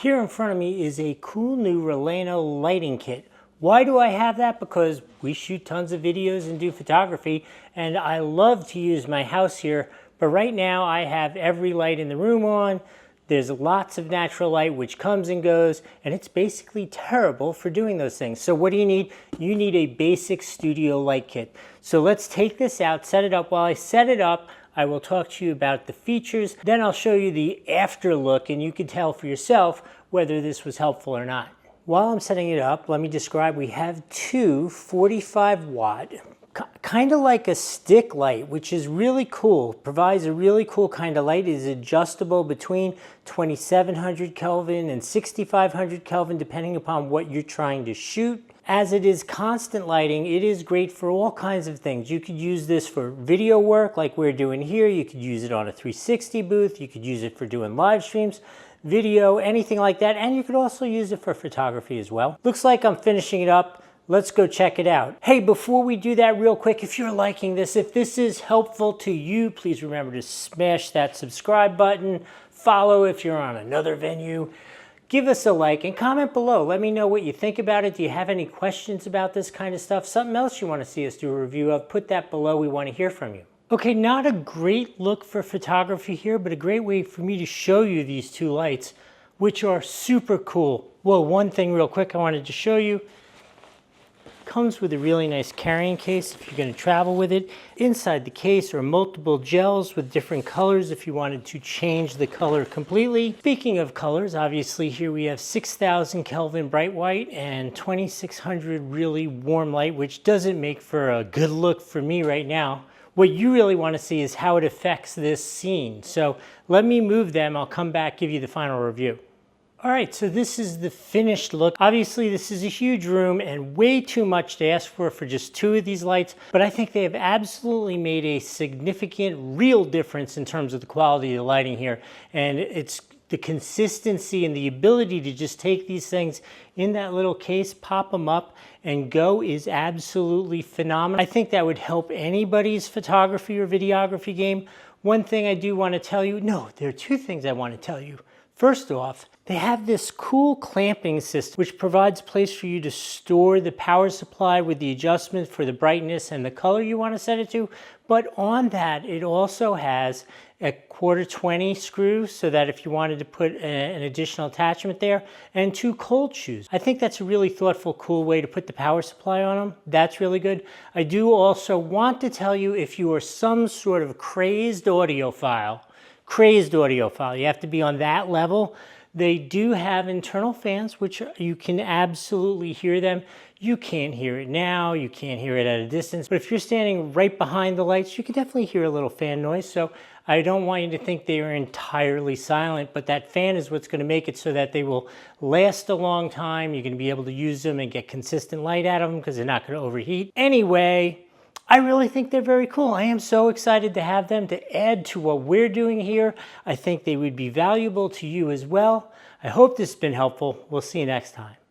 Here in front of me is a cool new RALENO lighting kit. Why do I have that? Because we shoot tons of videos and do photography, and I love to use my house here, but right now I have every light in the room on. There's lots of natural light which comes and goes, and it's basically terrible for doing those things. So what do you need? You need a basic studio light kit. So let's take this out, set it up. While I set it up, I will talk to you about the features. Then I'll show you the after look, and you can tell for yourself whether this was helpful or not. While I'm setting it up, let me describe. We have two 45 watt, kind of like a stick light, which is really cool. Provides a really cool kind of light. It is adjustable between 2700 Kelvin and 6500 Kelvin, depending upon what you're trying to shoot. As it is constant lighting, it is great for all kinds of things. You could use this for video work like we're doing here. You could use it on a 360 booth. You could use it for doing live streams, video, anything like that. And you could also use it for photography as well. Looks like I'm finishing it up. Let's go check it out. Hey, before we do that real quick, if you're liking this, if this is helpful to you, please remember to smash that subscribe button. Follow if you're on another venue. Give us a like and comment below. Let me know what you think about it. Do you have any questions about this kind of stuff? Something else you want to see us do a review of? Put that below. We want to hear from you. Okay, not a great look for photography here, but a great way for me to show you these two lights, which are super cool. Well, one thing real quick I wanted to show you. Comes with a really nice carrying case if you're going to travel with it. Inside the case are multiple gels with different colors if you wanted to change the color completely. Speaking of colors, obviously here we have 6000 Kelvin bright white and 2600 really warm light, which doesn't make for a good look for me right now. What you really want to see is how it affects this scene. So let me move them. I'll come back, give you the final review. All right, so this is the finished look. Obviously, this is a huge room and way too much to ask for just two of these lights, but I think they have absolutely made a significant, real difference in terms of the quality of the lighting here. And it's the consistency and the ability to just take these things in that little case, pop them up, and go is absolutely phenomenal. I think that would help anybody's photography or videography game. One thing I do want to tell you, no, there are two things I want to tell you. First off, they have this cool clamping system which provides a place for you to store the power supply with the adjustment for the brightness and the color you want to set it to. But on that, it also has a 1/4-20 screw so that if you wanted to put an additional attachment there, and two cold shoes. I think that's a really thoughtful, cool way to put the power supply on them. That's really good. I do also want to tell you, if you are some sort of crazed audiophile, you have to be on that level. They do have internal fans, which you can absolutely hear them. You can't hear it now, you can't hear it at a distance, but if you're standing right behind the lights, you can definitely hear a little fan noise. So I don't want you to think they are entirely silent, but that fan is what's going to make it so that they will last a long time. You're going to be able to use them and get consistent light out of them because they're not going to overheat. Anyway, I really think they're very cool. I am so excited to have them to add to what we're doing here. I think they would be valuable to you as well. I hope this has been helpful. We'll see you next time.